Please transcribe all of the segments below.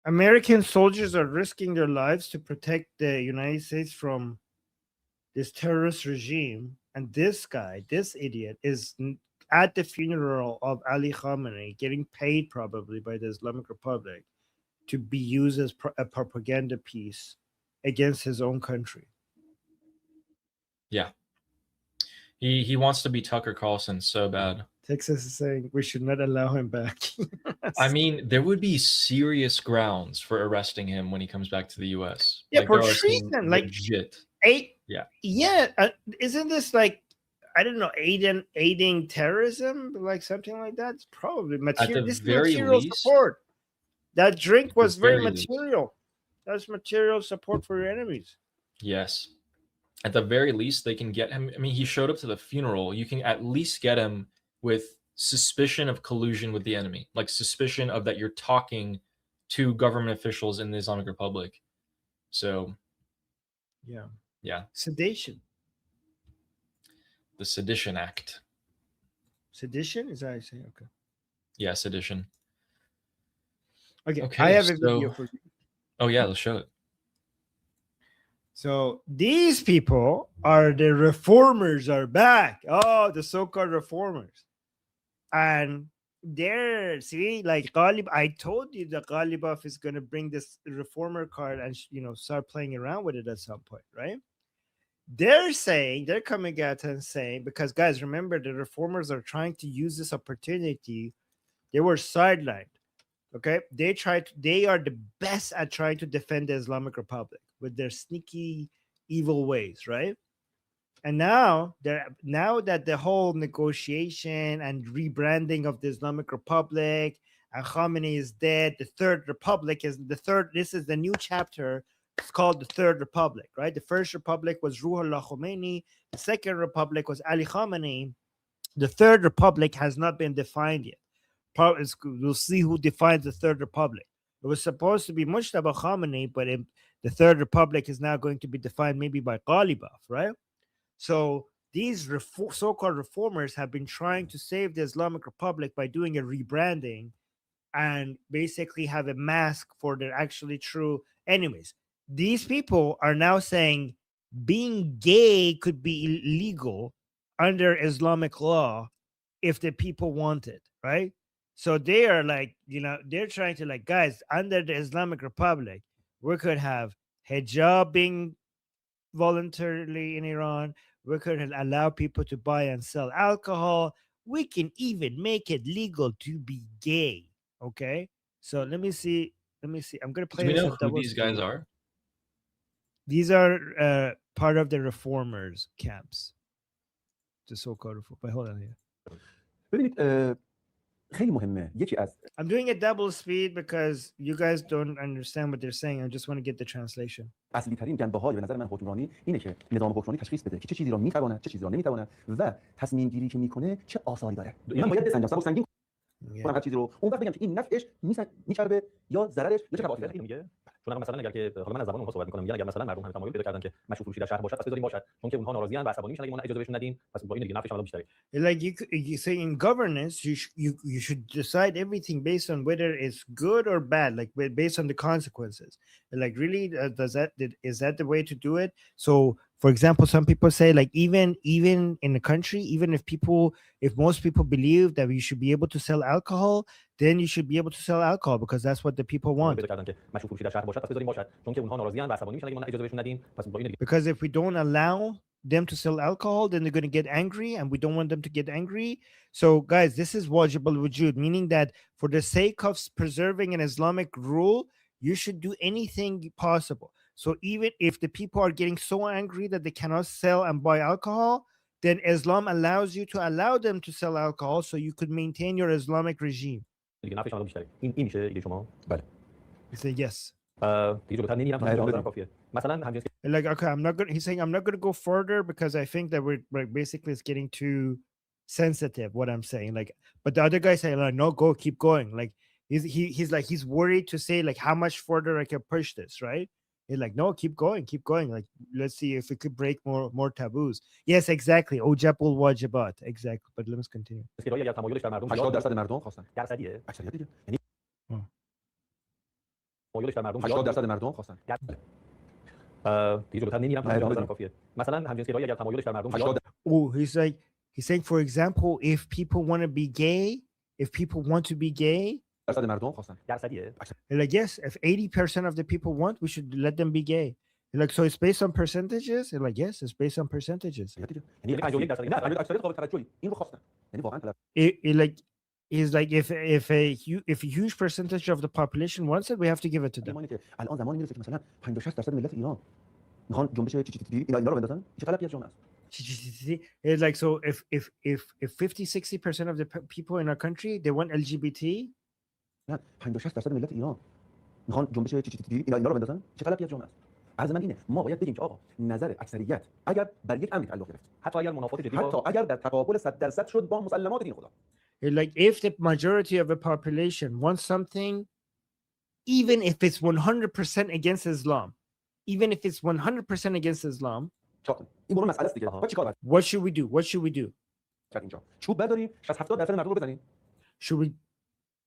American soldiers are risking their lives to protect the United States from this terrorist regime, and this guy, this idiot, is at the funeral of Ali Khamenei, getting paid probably by the Islamic Republic to be used as a propaganda piece against his own country. Yeah. He wants to be Tucker Carlson so bad. Texas is saying we should not allow him back. I mean, there would be serious grounds for arresting him when he comes back to the U.S. Yeah, Like for there are some treason, like legit. Yeah. Yeah. Isn't this like, I don't know, aiding terrorism, like something like that? It's probably material. This very material least, support. That drink was very very least. material. That's material support for your enemies. Yes. At the very least, they can get him. I mean, he showed up to the funeral. You can at least get him with suspicion of collusion with the enemy, like suspicion of that you're talking to government officials in the Islamic Republic. So, yeah. Sedation. The Sedition Act. Sedition? Is that how you say? Okay. Yeah, sedition. Okay. I have a video for you. Oh, yeah, let's show it. So these people are the reformers are back. Oh, the so-called reformers. And they're, see, like Ghalib, I told you that Ghalibaf is going to bring this reformer card and, start playing around with it at some point, right? They're coming out and saying, because guys, remember, the reformers are trying to use this opportunity. They were sidelined. Okay. They are the best at trying to defend the Islamic Republic with their sneaky, evil ways, right? And now that the whole negotiation and rebranding of the Islamic Republic and Khamenei is dead, the Third Republic is this is the new chapter. It's called the Third Republic, right? The First Republic was Ruhollah Khomeini. The Second Republic was Ali Khamenei. The Third Republic has not been defined yet. We'll see who defines the Third Republic. It was supposed to be Mujtaba Khamenei, but the Third Republic is now going to be defined maybe by Ghalibaf, right? So these so-called reformers have been trying to save the Islamic Republic by doing a rebranding and basically have a mask for their actually true enemies. These people are now saying being gay could be illegal under Islamic law if the people want it, right? So they are like, they're trying to like, guys, under the Islamic Republic, we could have hijab being voluntarily in Iran. We could allow people to buy and sell alcohol. We can even make it legal to be gay. Okay. So let me see. I'm going to play Do we this know at who double these guys speed. are? These are part of the reformers camps. The so-called reform. But hold on here. خیلی مهمه. یکی از I'm doing a double speed because you guys don't understand what they're saying. I just want to get the translation. اصلی ترین جنبه‌های به نظر من حکمرانی اینه که نظام حکمرانی تشخیص بده که چه چیزی را میتواند چه چیزی را نمیتواند و تصمیم گیری که میکنه چه آثاری داره. من باید بسنجم سبک سنگین کنم هر چیزی رو اون وقت بگم که این نفعش میچربه یا ضررش یا چه تبعاتی داره. میگه چون مثلا اگر که حالا من از زبان اونها صحبت میکنم، میگن اگر مثلا مردم تمایل پیدا کردن که مشروط فروشی در شهر باشد پس بذاریم باشد، چون که اونها ناراضی ان و عصبانی میشن اگه ما اجازه بهشون ندیم، پس با این دیگه نفعش هم بیشتره. Like you say in governance, you should decide everything based on whether it's good or bad, like based on the consequences. Like really, is that the way to do it? So, for example, some people say like even in the country, even if most people believe that you should be able to sell alcohol, then you should be able to sell alcohol because that's what the people want. Because if we don't allow them to sell alcohol, then they're going to get angry, and we don't want them to get angry. So guys, this is wajib al-wujud, meaning that for the sake of preserving an Islamic rule, you should do anything possible. So even if the people are getting so angry that they cannot sell and buy alcohol, then Islam allows you to allow them to sell alcohol so you could maintain your Islamic regime. You say yes. Like, okay, he's saying I'm not gonna go further because I think that we're like basically it's getting too sensitive what I'm saying. Like, but the other guy saying like no, go, keep going. Like he's like he's worried to say like how much further I can push this, right? He's like, no, keep going. Like, let's see if we could break more taboos. Yes, exactly. Ojabul wajibat. Exactly. But let's continue. تمایلش در مردم 80% مردم خواستن دیگه جلوتر نمیرم نه، همین کافیه مثلا همجنسگرایی اگر تمایلش در مردم 80 Oh, he's saying, for example, if people want to be gay, if people want to be gay, درصد مردم خواستن درصدیه like yes, if 80% of the people want, we should let them be gay. Like, so it's based on percentages. Like, yes, it's based on percentages. یعنی 51% نه اکثریت قابل توجهی این رو خواستن یعنی واقعا طلب It like is like if a huge percentage of the population wants it, we have to give it to them. اینه که الان زمانی میرسه که مثلا 50-60% ملت ایران میخوان جنبش اینا رو بندازن چه طلبی از جامعه است It's like, so if 50-60% of the people in our country, they want LGBT, نه 50-60% ملت ایران میخوان جنبش اینا رو بندازن چه طلبی از جامعه است عرض من اینه ما باید بگیم که آقا نظر اکثریت اگر بر یک امری تعلق گرفت حتی اگر منافات جدی حتی اگر در تقابل 100% شد با مسلمات دین خدا like if the majority of the population wants something, even if it's 100% against Islam, even if it's 100% against Islam, این برون مسئله است دیگه با چیکار باید what should we do? What should we do? کرد اینجا چوب برداریم 60-70% مردم رو بزنیم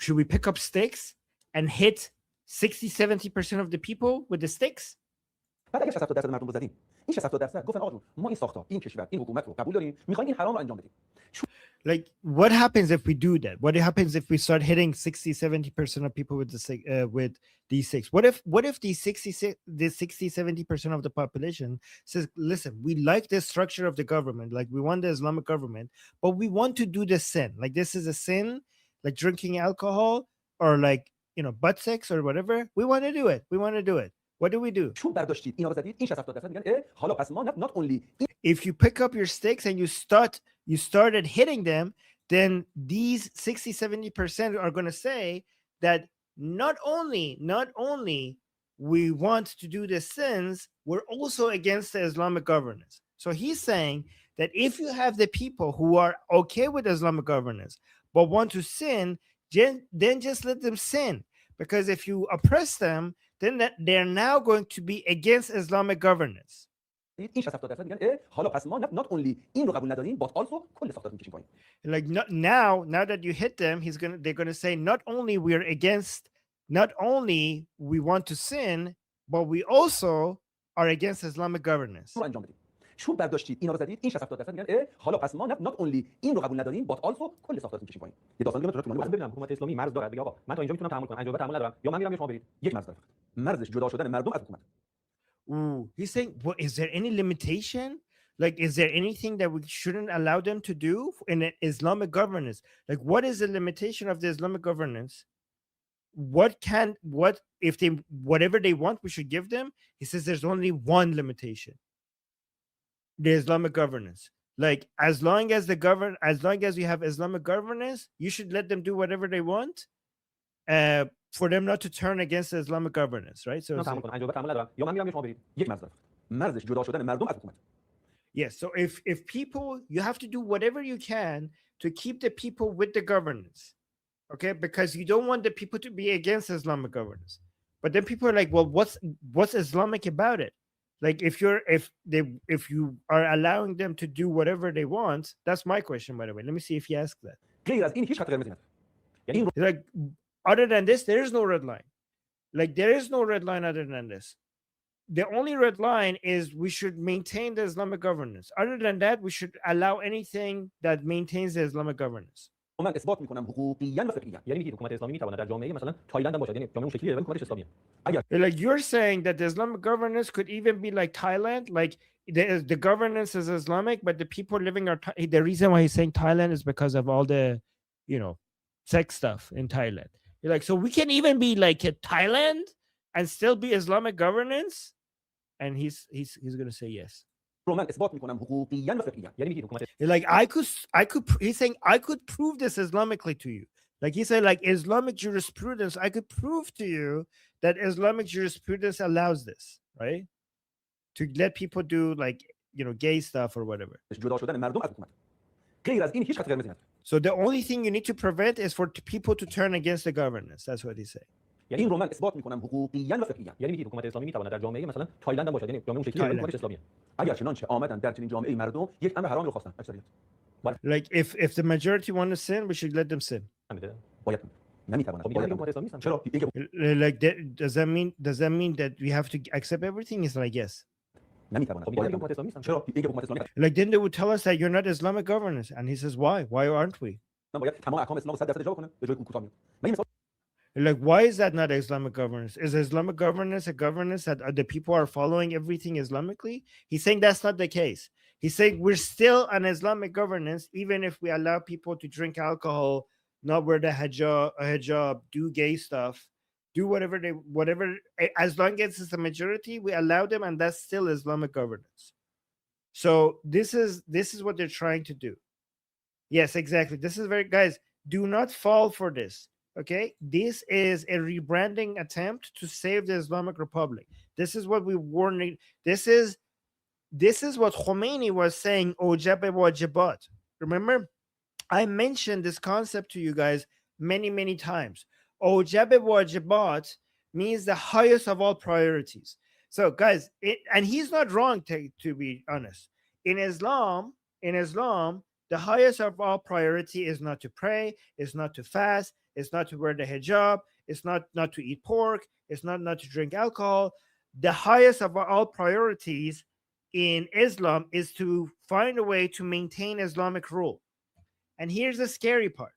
Should we pick up sticks and hit 60-70% of the people with the sticks? بعد اگه 60% مردم رو زدیم این 60% گفتن آقا ما این ساختار این کشور این حکومت رو قبول داریم میخوایم این حرام رو انجام بدیم Like, what happens if we do that? What happens if we start hitting 60-70% of people with these six? What if these 60-70% of the population says, listen, we like the structure of the government, like we want the Islamic government, but we want to do the sin. Like, this is a sin, like drinking alcohol or like, butt sex or whatever. We want to do it. We want to do it. What do we do? چوب برداشتید اینا رو زدید این 60% میگن حالا پس ما not only If you pick up your sticks and you started hitting them, then these 60-70% are going to say that not only we want to do the sins, we're also against the Islamic governance. So he's saying that if you have the people who are okay with Islamic governance but want to sin, then just let them sin, because if you oppress them, then they're now going to be against Islamic governance. این 60% میگن حالا پس ما not only این رو قبول نداریم but also کل ساختار میکشیم پایین Like, now that you hit them, they're gonna say not only we want to sin, but we also are against Islamic governance. رو انجام بدیم چوب برداشتید اینا رو زدید این 60% میگن حالا پس ما not only این رو قبول نداریم but also کل ساختار میکشیم پایین یه داستان دیگه تو ببینم حکومت اسلامی مرز داره بگه آقا من تا اینجا میتونم تحمل کنم اینجا تحمل ندارم یا من میرم شما برید یک مرز داره مرزش جدا شدن مردم از حکومت Ooh, he's saying, well, is there any limitation? Like, is there anything that we shouldn't allow them to do in an Islamic governance? Like, what is the limitation of the Islamic governance? If they whatever they want, we should give them? He says there's only one limitation: the Islamic governance. Like, as long as you have Islamic governance, you should let them do whatever they want. For them not to turn against the Islamic governance, right? So yes, so if people, you have to do whatever you can to keep the people with the governance, okay? Because you don't want the people to be against Islamic governance. But then people are like, well, what's Islamic about it? Like, if you are allowing them to do whatever they want, that's my question, by the way. Let me see if he asked that. Like, other than this, there is no red line. Like, there is no red line other than this. The only red line is we should maintain the Islamic governance. Other than that, we should allow anything that maintains the Islamic governance. من اثبات میکنم حقوقیاً و فقهیاً یعنی میگه حکومت اسلامی میتواند در جامعه مثلا تایلند هم باشد یعنی جامعه اون شکلیه ولی حکومتش اسلامیه اگر Like, you're saying that the Islamic governance could even be like Thailand, like the governance is Islamic, but the people living are the reason why he's saying Thailand is because of all the sex stuff in Thailand. You're like, so we can even be like a Thailand and still be Islamic governance? And he's gonna say yes. من اثبات میکنم حقوقیاً و فقهیاً یعنی میگه حکومت Like, he's saying I could prove this Islamically to you. Like, he said, like, Islamic jurisprudence, I could prove to you that Islamic jurisprudence allows this, right? To let people do, like, gay stuff or whatever. جدا شدن مردم از حکومت غیر از این هیچ خط قرمزی نداره So the only thing you need to prevent is for people to turn against the governance. That's what he's saying. یعنی این رو من اثبات میکنم حقوقیاً و فقهیاً یعنی میگه حکومت اسلامی میتواند در جامعه مثلا تایلند هم باشد یعنی جامعه اون شکلیه ولی حکومتش اسلامیه اگر چنانچه آمدن در چنین جامعه مردم یک امر حرام رو خواستن اکثریت Like, if the majority want to sin, we should let them sin. باید نمیتوانند چرا اینکه Like, does that mean that we have to accept everything? It's like, yes. نمیتوانند چرا اینکه حکومت اسلامی Like, then they would tell us that you're not Islamic governance, and he says, why aren't we? باید تمام احکام اسلام رو 100% اجرا کنه به جای کوتاه میاد من مثال Like, why is that not Islamic governance? Is Islamic governance a governance that the people are following everything Islamically? He's saying that's not the case. He's saying we're still an Islamic governance, even if we allow people to drink alcohol, not wear the hijab, do gay stuff, do whatever, as long as it's a majority, we allow them, and that's still Islamic governance. So this is what they're trying to do. Yes, exactly. This is very, guys, do not fall for this. Okay, this is a rebranding attempt to save the Islamic Republic. This is what we warned. This is what Khomeini was saying. Ojab wajibat. Remember, I mentioned this concept to you guys many times. Ojab wajibat means the highest of all priorities. So, guys, and he's not wrong, to be honest. In Islam, the highest of all priority is not to pray, is not to fast, it's not to wear the hijab, it's not to eat pork, it's not to drink alcohol. The highest of all priorities in Islam is to find a way to maintain Islamic rule. And here's the scary part.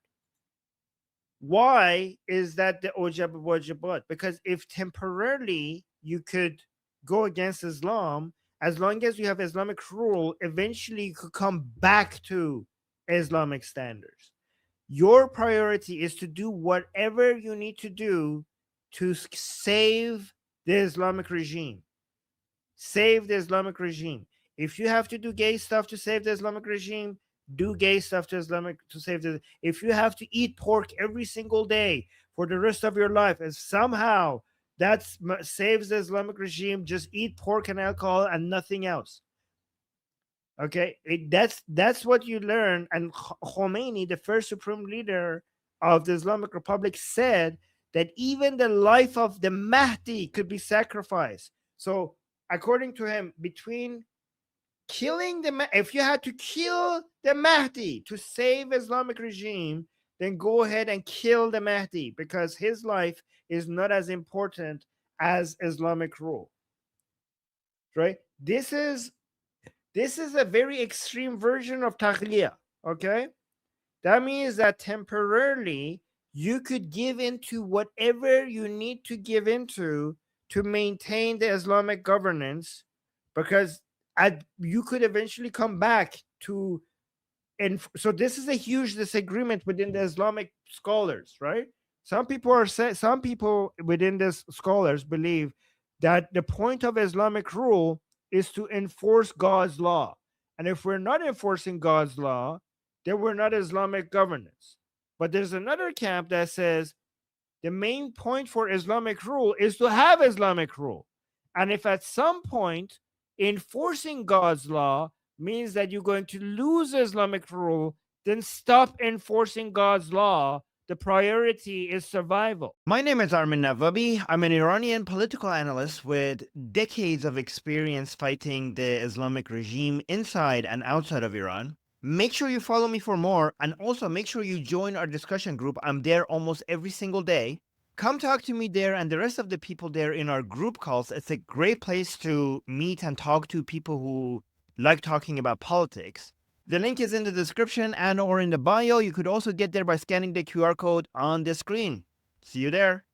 Why is that the ojab wajibat? Because if temporarily you could go against Islam, as long as you have Islamic rule, eventually you could come back to Islamic standards. Your priority is to do whatever you need to do to save the Islamic regime. Save the Islamic regime. If you have to do gay stuff to save the Islamic regime, do gay stuff to save the. If you have to eat pork every single day for the rest of your life, and somehow that saves the Islamic regime, just eat pork and alcohol and nothing else. Okay, that's what you learn. And Khomeini, the first supreme leader of the Islamic Republic, said that even the life of the Mahdi could be sacrificed. So, according to him, between killing if you had to kill the Mahdi to save Islamic regime, then go ahead and kill the Mahdi, because his life is not as important as Islamic rule. Right? This is a very extreme version of taghliya, okay? That means that temporarily you could give into whatever you need to give into to maintain the Islamic governance, because you could eventually come back to. And so this is a huge disagreement within the Islamic scholars, right? Some people within this scholars believe that the point of Islamic rule is to enforce God's law. And if we're not enforcing God's law, then we're not Islamic governance. But there's another camp that says the main point for Islamic rule is to have Islamic rule. And if at some point enforcing God's law means that you're going to lose Islamic rule, then stop enforcing God's law. The priority is survival. My name is Armin Navabi. I'm an Iranian political analyst with decades of experience fighting the Islamic regime inside and outside of Iran. Make sure you follow me for more, and also make sure you join our discussion group. I'm there almost every single day. Come talk to me there and the rest of the people there in our group calls. It's a great place to meet and talk to people who like talking about politics. The link is in the description and or in the bio. You could also get there by scanning the QR code on the screen. See you there.